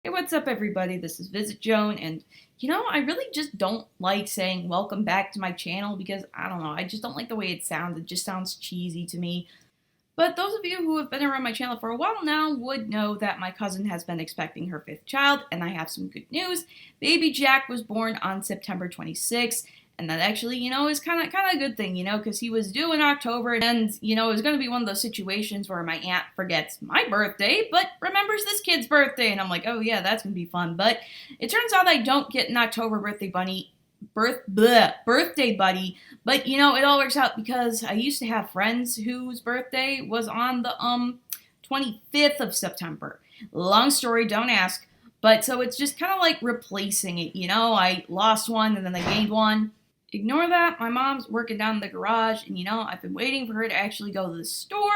Hey, what's up, everybody? This is VisitJoan, and I really just don't like saying welcome back to my channel because I don't know, I just don't like the way it sounds. It just sounds cheesy to me. But those of you who have been around my channel for a while now would know that my cousin has been expecting her fifth child, and I have some good news. Baby Jack was born on September 26th. And that actually, is kind of a good thing, because he was due in October, and, it was going to be one of those situations where my aunt forgets my birthday, but remembers this kid's birthday, and I'm like, oh yeah, that's going to be fun. But it turns out I don't get an October birthday bunny, birthday buddy, but, it all works out because I used to have friends whose birthday was on the, 25th of September. Long story, don't ask. But so it's just kind of like replacing it, I lost one and then I gained one. Ignore that. My mom's working down in the garage, and, I've been waiting for her to actually go to the store,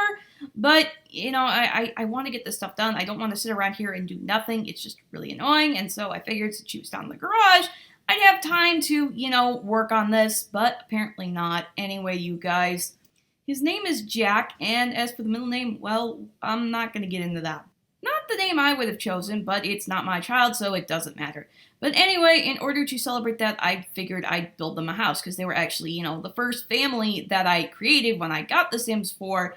but, I want to get this stuff done. I don't want to sit around here and do nothing. It's just really annoying, and so I figured since she was down in the garage, I'd have time to, work on this, but apparently not. Anyway, you guys, his name is Jack, and as for the middle name, well, I'm not going to get into that. Not the name I would have chosen, but it's not my child, so it doesn't matter. But anyway, in order to celebrate that, I figured I'd build them a house, because they were actually, the first family that I created when I got The Sims 4.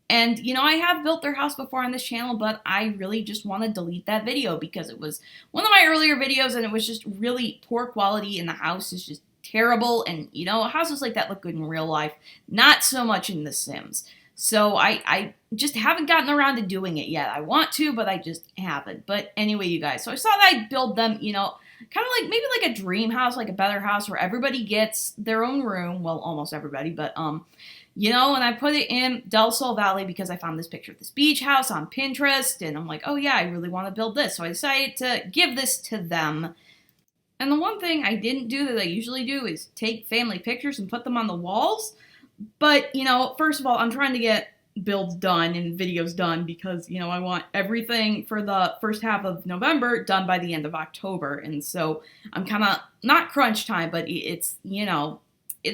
And, I have built their house before on this channel, but I really just want to delete that video, because it was one of my earlier videos, and it was just really poor quality, and the house is just terrible. And, houses like that look good in real life, not so much in The Sims. So I just haven't gotten around to doing it yet. I want to, but I just haven't. But anyway, you guys, so I saw that I'd build them, kind of like maybe like a dream house, like a better house where everybody gets their own room. Well, almost everybody, but, and I put it in Del Sol Valley because I found this picture of this beach house on Pinterest, and I'm like, oh yeah, I really want to build this. So I decided to give this to them. And the one thing I didn't do that I usually do is take family pictures and put them on the walls. But, first of all, I'm trying to get builds done and videos done because, I want everything for the first half of November done by the end of October. And so I'm kind of not crunch time, but it's,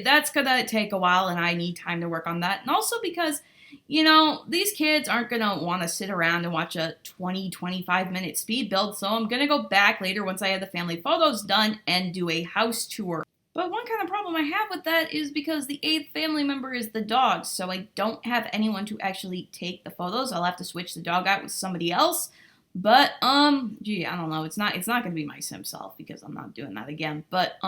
that's going to take a while and I need time to work on that. And also because, these kids aren't going to want to sit around and watch a 25 minute speed build. So I'm going to go back later once I have the family photos done and do a house tour. But one kind of problem I have with that is because the 8th family member is the dog, so I don't have anyone to actually take the photos. I'll have to switch the dog out with somebody else. But, gee, I don't know. It's not going to be my sim self because I'm not doing that again. But,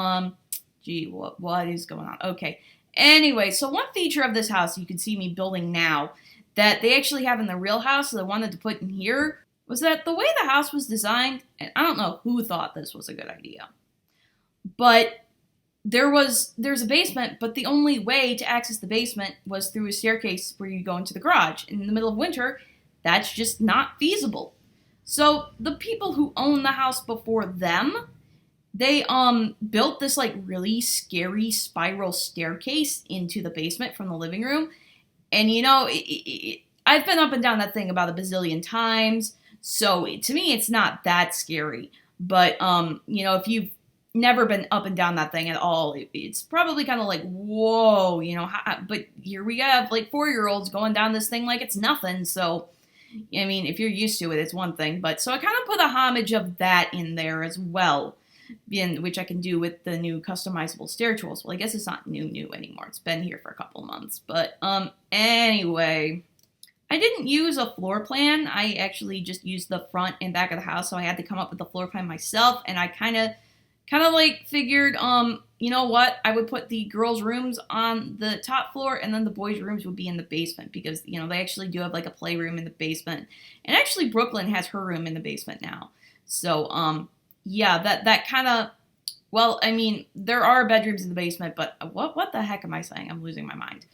gee, what is going on? Okay. Anyway, so one feature of this house you can see me building now that they actually have in the real house that I wanted to put in here was that the way the house was designed, and I don't know who thought this was a good idea, but there's a basement, but the only way to access the basement was through a staircase where you go into the garage. And in the middle of winter, that's just not feasible. So the people who own the house before them, they built this like really scary spiral staircase into the basement from the living room. And I've been up and down that thing about a bazillion times. So to me, it's not that scary. But if you've never been up and down that thing at all, it's probably kind of like, whoa, but here we have like 4-year-olds going down this thing like it's nothing. So, I mean, if you're used to it, it's one thing. But so I kind of put a homage of that in there as well, which I can do with the new customizable stair tools. Well, I guess it's not new anymore. It's been here for a couple months. But anyway, I didn't use a floor plan. I actually just used the front and back of the house. So I had to come up with the floor plan myself. And I kind of like figured, I would put the girls' rooms on the top floor and then the boys' rooms would be in the basement because, they actually do have like a playroom in the basement. And actually Brooklyn has her room in the basement now. So, yeah, that kind of, well, I mean, there are bedrooms in the basement, but what the heck am I saying? I'm losing my mind.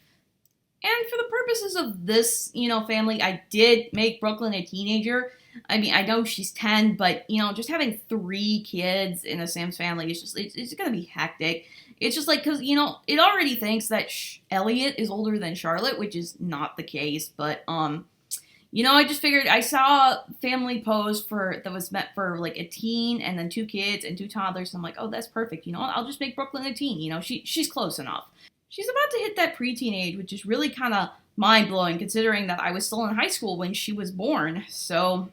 And for the purposes of this, family, I did make Brooklyn a teenager. I mean, I know she's 10, but, just having 3 kids in a Sims family is just, it's going to be hectic. It's just like, because, it already thinks that Elliot is older than Charlotte, which is not the case. But, I just figured I saw a family post that was meant for like a teen and then 2 kids and 2 toddlers. And I'm like, oh, that's perfect. I'll just make Brooklyn a teen. She's close enough. She's about to hit that preteen age, which is really kind of mind-blowing considering that I was still in high school when she was born. So,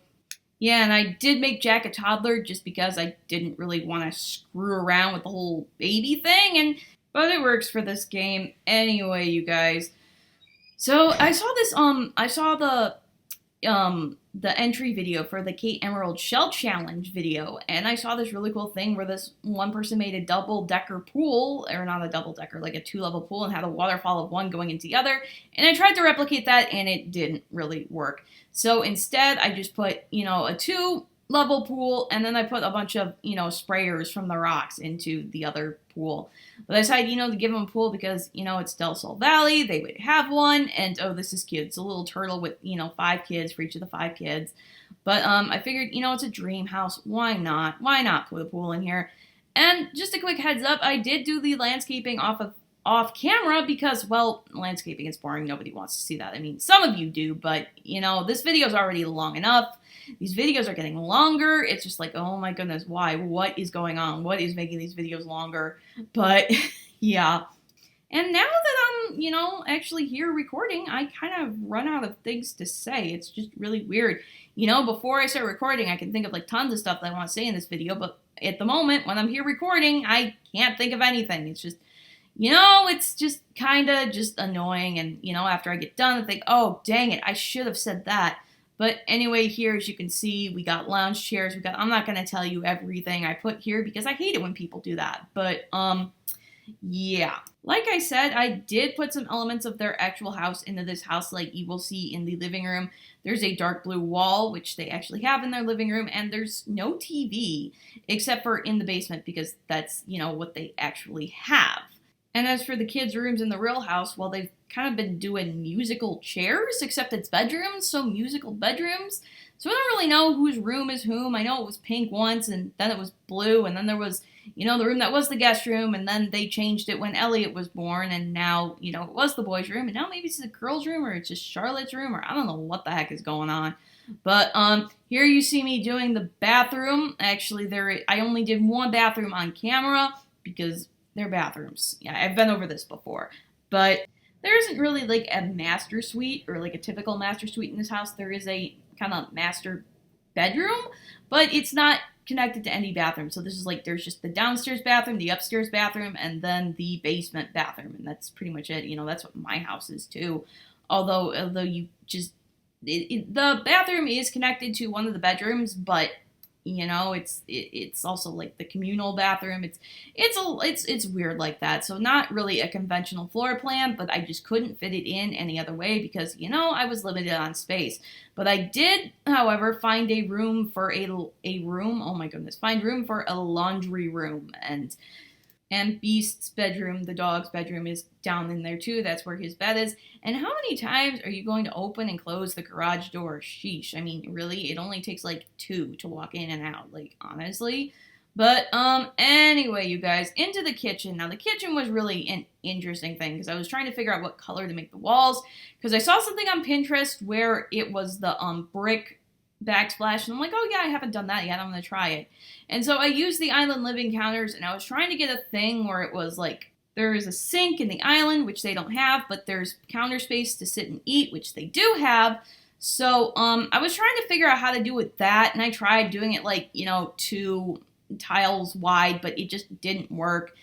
Yeah, and I did make Jack a toddler just because I didn't really want to screw around with the whole baby thing, and but it works for this game anyway, you guys. So I saw the entry video for the Kate Emerald Shell Challenge video, and I saw this really cool thing where this one person made a double-decker pool, or not a double-decker, like a two-level pool, and had a waterfall of one going into the other, and I tried to replicate that, and it didn't really work. So instead, I just put, a two-level pool, and then I put a bunch of, sprayers from the rocks into the other pool. But I decided, to give them a pool because, it's Del Sol Valley, they would have one, and oh, this is cute. It's a little turtle with, 5 kids for each of the 5 kids. But I figured, it's a dream house. Why not? Why not put a pool in here? And just a quick heads up, I did do the landscaping off camera because, well, landscaping is boring. Nobody wants to see that. I mean, some of you do, but, this video is already long enough. These videos are getting longer. It's just like, oh my goodness, why? What is going on? What is making these videos longer? But, yeah. And now that I'm, actually here recording, I kind of run out of things to say. It's just really weird. Before I start recording, I can think of, like, tons of stuff that I want to say in this video, but at the moment, when I'm here recording, I can't think of anything. It's just, it's just kind of just annoying, and, after I get done, I think, oh, dang it, I should have said that. But anyway, here, as you can see, we got lounge chairs. I'm not going to tell you everything I put here because I hate it when people do that. But, yeah. Like I said, I did put some elements of their actual house into this house, like you will see in the living room. There's a dark blue wall, which they actually have in their living room, and there's no TV, except for in the basement because that's, what they actually have. And as for the kids' rooms in the real house, well, they've kind of been doing musical chairs, except it's bedrooms, so musical bedrooms. So I don't really know whose room is whom. I know it was pink once, and then it was blue, and then there was, the room that was the guest room, and then they changed it when Elliot was born, and now, it was the boys' room, and now maybe it's the girls' room, or it's just Charlotte's room, or I don't know what the heck is going on. But here you see me doing the bathroom. Actually, I only did one bathroom on camera because they're bathrooms. Yeah, I've been over this before. But there isn't really like a master suite or like a typical master suite in this house. There is a kind of master bedroom, but it's not connected to any bathroom. So this is like, there's just the downstairs bathroom, the upstairs bathroom, and then the basement bathroom. And that's pretty much it. That's what my house is too. Although you just, the bathroom is connected to one of the bedrooms, but it's also like the communal bathroom. It's weird like that. So not really a conventional floor plan, but I just couldn't fit it in any other way because, I was limited on space. But I did, however, find a room for a room. Oh my goodness. Find room for a laundry room, and Beast's bedroom, the dog's bedroom, is down in there too. That's where his bed is. And how many times are you going to open and close the garage door? Sheesh. I mean, really? It only takes like 2 to walk in and out, like, honestly. But, anyway, you guys, into the kitchen. Now, the kitchen was really an interesting thing because I was trying to figure out what color to make the walls because I saw something on Pinterest where it was the, brick backsplash, and I'm like, oh yeah, I haven't done that yet, I'm gonna try it. And so I used the island living counters, and I was trying to get a thing where it was like, there is a sink in the island, which they don't have, but there's counter space to sit and eat, which they do have. So, I was trying to figure out how to do with that, and I tried doing it like, 2 tiles wide, but it just didn't work.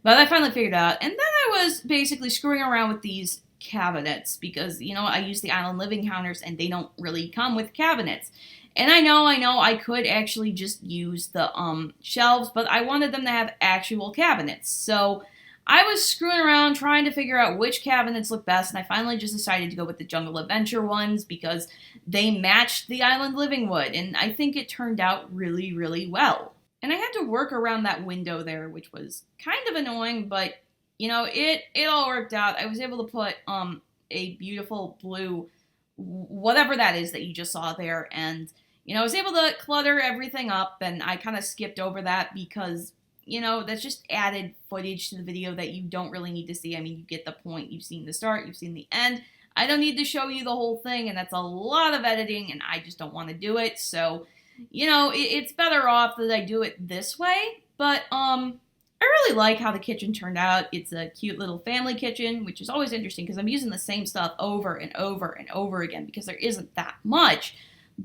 But I finally figured it out, and then I was basically screwing around with these cabinets because, I use the island living counters and they don't really come with cabinets. And I know I could actually just use the shelves, but I wanted them to have actual cabinets. So I was screwing around trying to figure out which cabinets look best, and I finally just decided to go with the Jungle Adventure ones because they matched the island living wood, and I think it turned out really, really well. And I had to work around that window there, which was kind of annoying, but it all worked out. I was able to put a beautiful blue, whatever that is that you just saw there, and I was able to clutter everything up, and I kind of skipped over that because that's just added footage to the video that you don't really need to see. I mean, you get the point. You've seen the start, you've seen the end. I don't need to show you the whole thing, and that's a lot of editing, and I just don't want to do it. So, it's better off that I do it this way. But I really like how the kitchen turned out. It's a cute little family kitchen, which is always interesting because I'm using the same stuff over and over and over again because there isn't that much.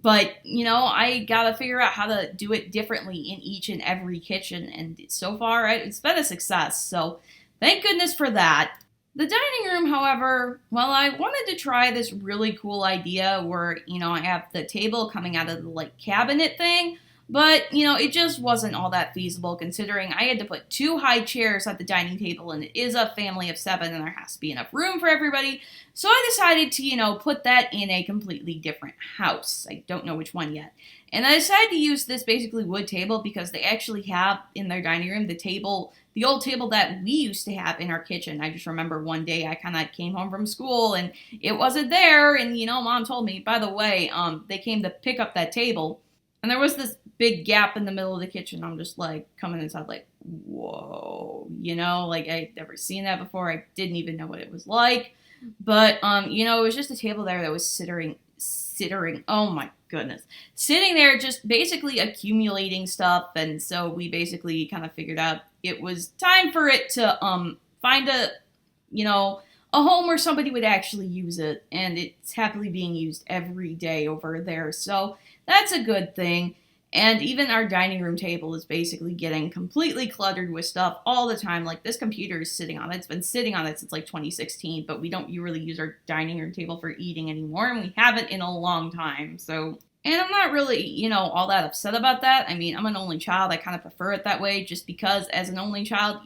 But, I gotta figure out how to do it differently in each and every kitchen. And so far, it's been a success. So thank goodness for that. The dining room, however, well, I wanted to try this really cool idea where, I have the table coming out of the like cabinet thing, but, it just wasn't all that feasible considering I had to put 2 high chairs at the dining table and it is a family of 7 and there has to be enough room for everybody. So I decided to, put that in a completely different house. I don't know which one yet. And I decided to use this basically wood table because they actually have in their dining room the old table that we used to have in our kitchen. I just remember one day I kind of came home from school and it wasn't there. And, Mom told me, by the way, they came to pick up that table. And there was this big gap in the middle of the kitchen. I'm just like coming inside like, whoa, like I'd never seen that before. I didn't even know what it was like. But, it was just a table there that was sitting, oh my goodness, sitting there just basically accumulating stuff. And so we basically kind of figured out it was time for it to find a home where somebody would actually use it. And it's happily being used every day over there. So that's a good thing. And even our dining room table is basically getting completely cluttered with stuff all the time. Like this computer is sitting on it. It's been sitting on it since like 2016, but we don't really use our dining room table for eating anymore. And we haven't in a long time. So, and I'm not really, all that upset about that. I mean, I'm an only child. I kind of prefer it that way just because as an only child,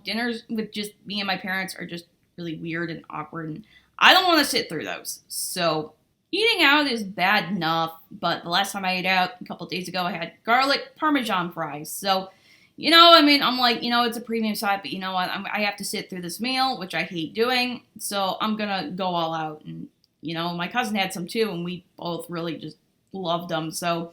dinners with just me and my parents are just really weird and awkward. And I don't want to sit through those. So eating out is bad enough, but the last time I ate out a couple of days ago, I had garlic parmesan fries. So, I'm like, it's a premium side, but you know what? I have to sit through this meal, which I hate doing. So I'm going to go all out. And, my cousin had some too, and we both really just loved them. So,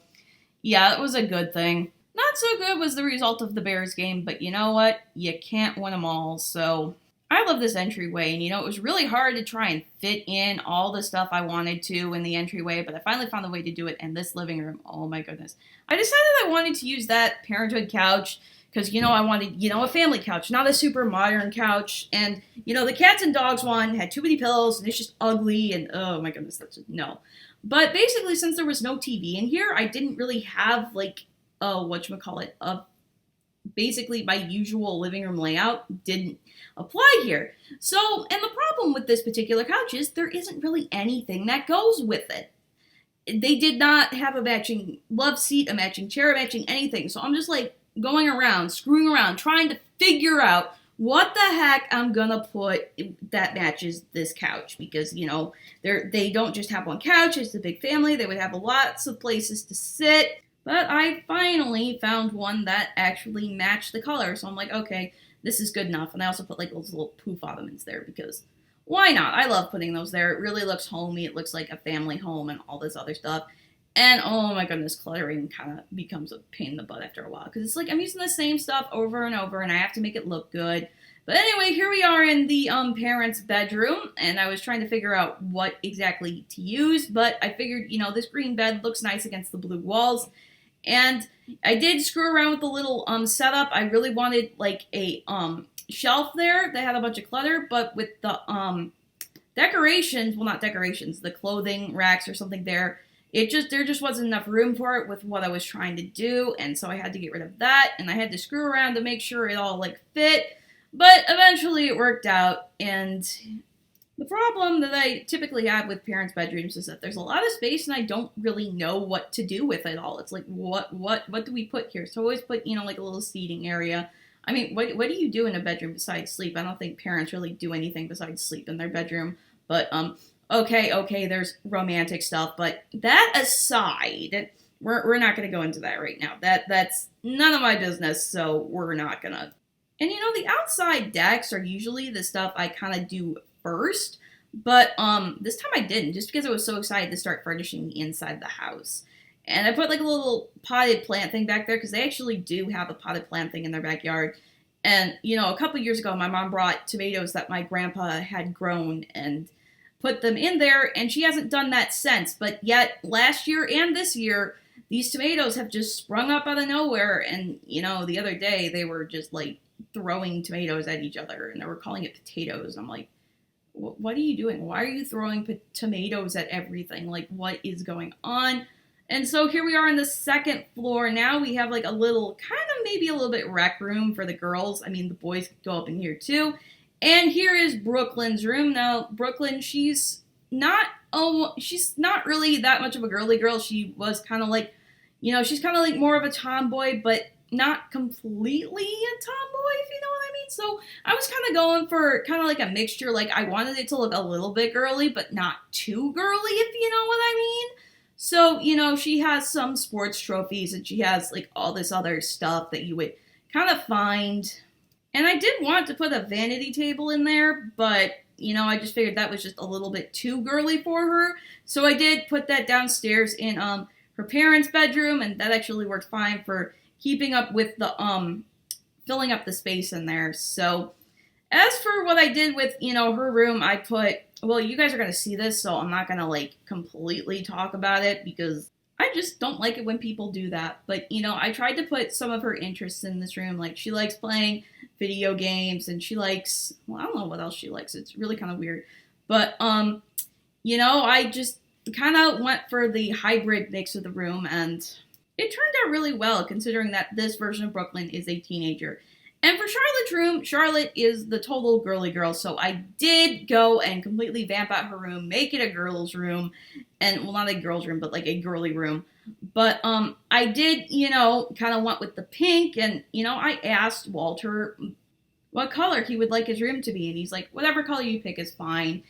yeah, it was a good thing. Not so good was the result of the Bears game, but you know what? You can't win them all. So I love this entryway, and it was really hard to try and fit in all the stuff I wanted to in the entryway, but I finally found a way to do it in this living room. Oh my goodness. I decided I wanted to use that parenthood couch because, I wanted, a family couch, not a super modern couch. And, the cats and dogs one had too many pillows and it's just ugly and oh my goodness, that's just no. But basically, since there was no TV in here, I didn't really have like, basically my usual living room layout didn't apply here. So, and the problem with this particular couch is there isn't really anything that goes with it. They did not have a matching love seat, a matching chair, a matching anything. So I'm just like going around, screwing around, trying to figure out what the heck I'm gonna put that matches this couch. Because, they don't just have one couch, it's a big family. They would have lots of places to sit. But I finally found one that actually matched the color. So I'm like, okay, this is good enough. And I also put like those little poof ottomans there because why not? I love putting those there. It really looks homey. It looks like a family home and all this other stuff. And oh my goodness, cluttering kind of becomes a pain in the butt after a while. Because it's like I'm using the same stuff over and over and I have to make it look good. But anyway, here we are in the parents' bedroom. And I was trying to figure out what exactly to use. But I figured, this green bed looks nice against the blue walls. And I did screw around with the little setup. I really wanted like a shelf there that had a bunch of clutter, but with the decorations, well not decorations, the clothing racks or something there just wasn't enough room for it with what I was trying to do, and so I had to get rid of that, and I had to screw around to make sure it all like fit, but eventually it worked out. And the problem that I typically have with parents' bedrooms is that there's a lot of space and I don't really know what to do with it all. It's like, what do we put here? So I always put, like a little seating area. I mean, what do you do in a bedroom besides sleep? I don't think parents really do anything besides sleep in their bedroom. But, okay, there's romantic stuff. But that aside, we're not going to go into that right now. That's none of my business, so we're not going to. And, the outside decks are usually the stuff I kind of do first, but this time I didn't, just because I was so excited to start furnishing the inside of the house. And I put like a little potted plant thing back there because they actually do have a potted plant thing in their backyard. And, a couple years ago, my mom brought tomatoes that my grandpa had grown and put them in there, and she hasn't done that since. But yet, last year and this year, these tomatoes have just sprung up out of nowhere. And, the other day, they were just like throwing tomatoes at each other, and they were calling it potatoes. I'm like, what are you doing? Why are you throwing tomatoes at everything? Like, what is going on? And so here we are on the second floor. Now we have like a little, kind of maybe a little bit rec room for the girls. I mean, the boys can go up in here too. And here is Brooklyn's room. Now, Brooklyn, she's not really that much of a girly girl. She was kind of like, she's kind of like more of a tomboy, but not completely a tomboy, if you know what I mean. So I was kind of going for kind of like a mixture. Like I wanted it to look a little bit girly, but not too girly, if you know what I mean. So, she has some sports trophies and she has like all this other stuff that you would kind of find. And I did want to put a vanity table in there, but, I just figured that was just a little bit too girly for her. So I did put that downstairs in her parents' bedroom, and that actually worked fine for keeping up with the filling up the space in there. So as for what I did with, her room, I put, well, you guys are going to see this, so I'm not going to like completely talk about it because I just don't like it when people do that. But, I tried to put some of her interests in this room. Like she likes playing video games and she likes, well, I don't know what else she likes. It's really kind of weird. But, I just kind of went for the hybrid mix of the room, and it turned out really well considering that this version of Brooklyn is a teenager. And for Charlotte's room, Charlotte is the total girly girl, so I did go and completely vamp out her room, make it a girl's room, and, well, not a girl's room, but like a girly room. But I did, kind of went with the pink, and, I asked Walter what color he would like his room to be, and he's like, whatever color you pick is fine.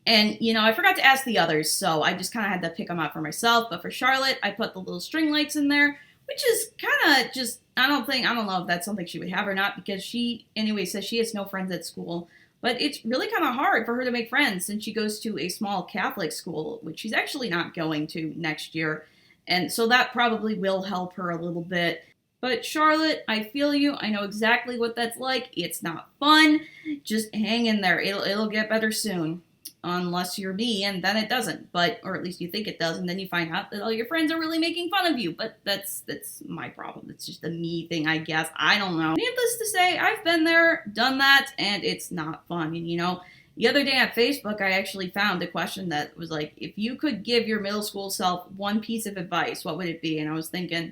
And, I forgot to ask the others, so I just kind of had to pick them out for myself. But for Charlotte, I put the little string lights in there, which is kind of just, I don't know if that's something she would have or not, because she, anyway, says she has no friends at school. But it's really kind of hard for her to make friends since she goes to a small Catholic school, which she's actually not going to next year. And so that probably will help her a little bit. But Charlotte, I feel you. I know exactly what that's like. It's not fun. Just hang in there. It'll get better soon. Unless you're me, and then it doesn't. But, or at least you think it does, and then you find out that all your friends are really making fun of you. But that's my problem. It's just a me thing, I guess. I don't know. Needless to say, I've been there, done that, and it's not fun. And, the other day on Facebook, I actually found a question that was like, if you could give your middle school self one piece of advice, what would it be? And I was thinking,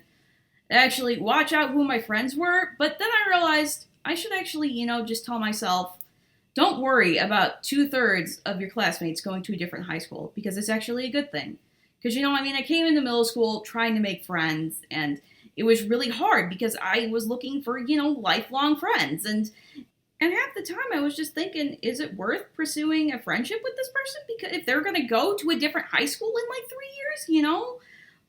actually, watch out who my friends were. But then I realized I should actually, just tell myself, don't worry about 2/3 of your classmates going to a different high school, because it's actually a good thing. Because, I came into middle school trying to make friends, and it was really hard because I was looking for, lifelong friends. And half the time I was just thinking, is it worth pursuing a friendship with this person? Because if they're going to go to a different high school in like 3 years,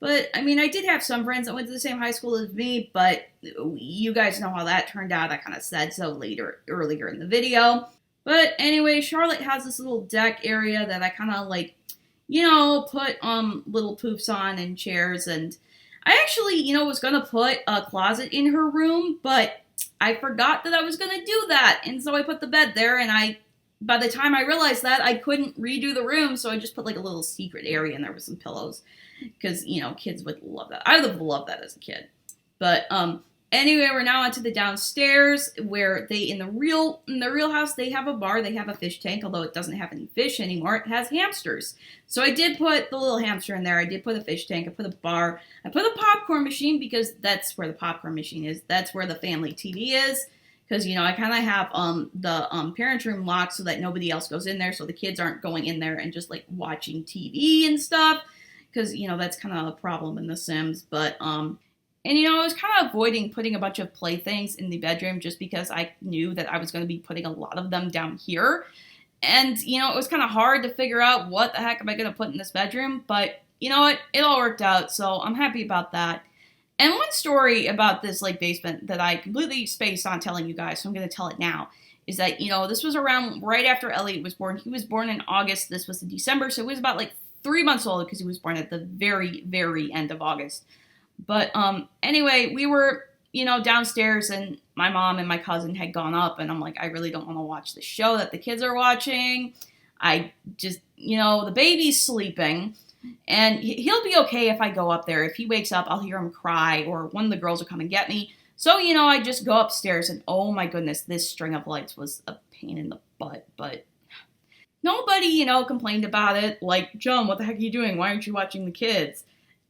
But, I did have some friends that went to the same high school as me, but you guys know how that turned out. I kind of said so earlier in the video. But anyway, Charlotte has this little deck area that I kind of like, put little poofs on and chairs. And I actually, was going to put a closet in her room, but I forgot that I was going to do that. And so I put the bed there, and by the time I realized that, I couldn't redo the room. So I just put like a little secret area in there with some pillows because, kids would love that. I would have loved that as a kid. But, anyway, we're now onto the downstairs where in the real house, they have a bar, they have a fish tank, although it doesn't have any fish anymore. It has hamsters. So I did put the little hamster in there. I did put a fish tank. I put a bar. I put a popcorn machine because that's where the popcorn machine is. That's where the family TV is. Because, I kind of have the parents' room locked so that nobody else goes in there. So the kids aren't going in there and just like watching TV and stuff. Because, that's kind of a problem in The Sims. But, and, I was kind of avoiding putting a bunch of playthings in the bedroom just because I knew that I was going to be putting a lot of them down here. And, it was kind of hard to figure out what the heck am I going to put in this bedroom. But, you know what? It all worked out, so I'm happy about that. And one story about this, like, basement that I completely spaced on telling you guys, so I'm going to tell it now, is that, this was around right after Elliot was born. He was born in August. This was in December, so he was about, like, 3 months old because he was born at the very, very end of August. But anyway, we were, downstairs, and my mom and my cousin had gone up, and I'm like, I really don't want to watch the show that the kids are watching. I just, the baby's sleeping, and he'll be okay if I go up there. If he wakes up, I'll hear him cry, or one of the girls will come and get me. So, I just go upstairs, and oh my goodness, this string of lights was a pain in the butt, but nobody, complained about it. Like, Joan, what the heck are you doing? Why aren't you watching the kids?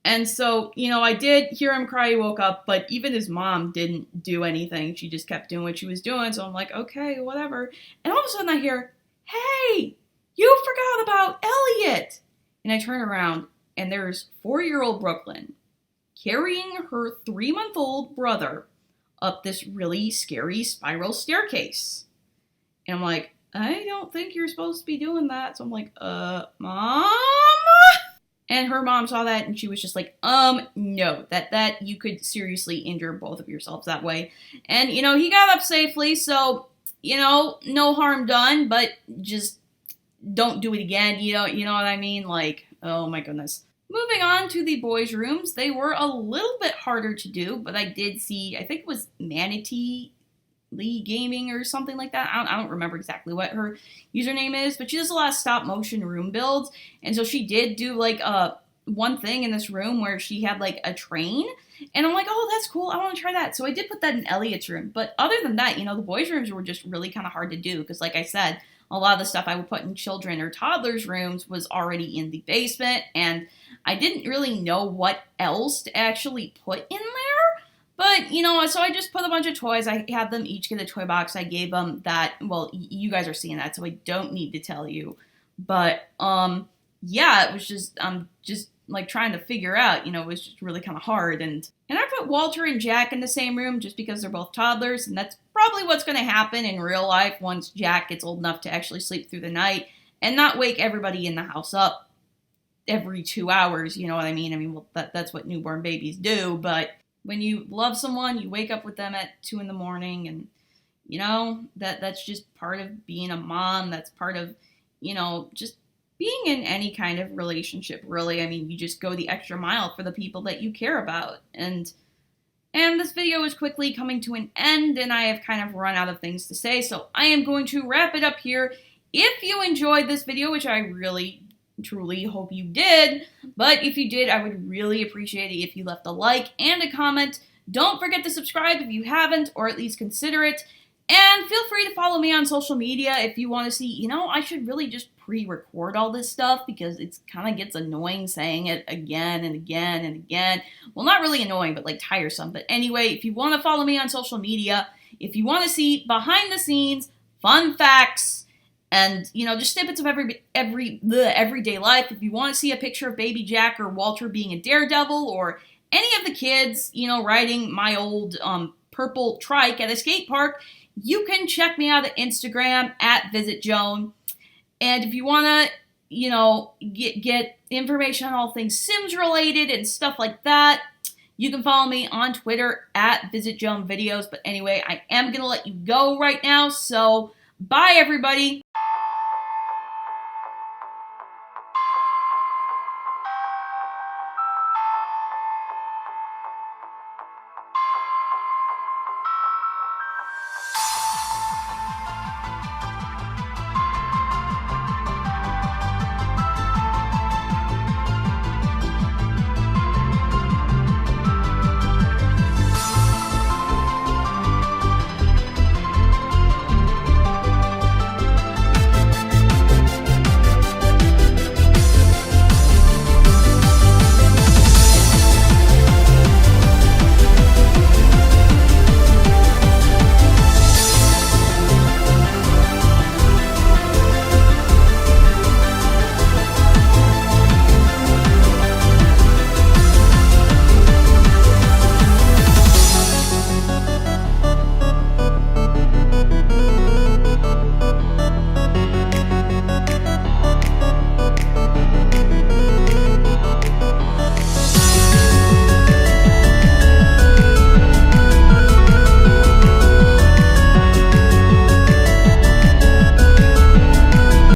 And so, I did hear him cry. He woke up, but even his mom didn't do anything. She just kept doing what she was doing. So I'm like, okay, whatever. And all of a sudden I hear, hey, you forgot about Elliot. And I turn around and there's 4-year-old Brooklyn carrying her 3-month-old brother up this really scary spiral staircase. And I'm like, I don't think you're supposed to be doing that. So I'm like, Mom? And her mom saw that and she was just like, no, that you could seriously injure both of yourselves that way. And, he got up safely, so, no harm done, but just don't do it again. You know what I mean? Like, oh my goodness. Moving on to the boys' rooms, they were a little bit harder to do, but I did see, I think it was Manatee Lee Gaming or something like that. I don't remember exactly what her username is, but she does a lot of stop motion room builds. And so she did do like one thing in this room where she had like a train. And I'm like, oh, that's cool. I want to try that. So I did put that in Elliot's room. But other than that, the boys' rooms were just really kind of hard to do because, like I said, a lot of the stuff I would put in children or toddlers' rooms was already in the basement. And I didn't really know what else to actually put in there. But, so I just put a bunch of toys. I had them each get a toy box. I gave them that. Well, you guys are seeing that, so I don't need to tell you. But, yeah, it was just, just like trying to figure out, it was just really kind of hard. And I put Walter and Jack in the same room just because they're both toddlers. And that's probably what's going to happen in real life once Jack gets old enough to actually sleep through the night and not wake everybody in the house up every 2 hours. You know what I mean? I mean, well, that's what newborn babies do, but when you love someone, you wake up with them at 2 a.m. and, that's just part of being a mom. That's part of, just being in any kind of relationship, really. I mean, you just go the extra mile for the people that you care about. And this video is quickly coming to an end, and I have kind of run out of things to say, so I am going to wrap it up here. If you enjoyed this video, which I really truly hope you did, but if you did, I would really appreciate it if you left a like and a comment. Don't forget to subscribe if you haven't, or at least consider it, and feel free to follow me on social media if you want to see, I should really just pre-record all this stuff because it kind of gets annoying saying it again and again and again. Well, not really annoying, but like tiresome. But anyway, if you want to follow me on social media, if you want to see behind the scenes, fun facts, and, just snippets of everyday life. If you want to see a picture of baby Jack or Walter being a daredevil or any of the kids, riding my old purple trike at a skate park, you can check me out at Instagram at VisitJoan. And if you want to, get information on all things Sims related and stuff like that, you can follow me on Twitter at VisitJoan Videos. But anyway, I am going to let you go right now. So bye, everybody.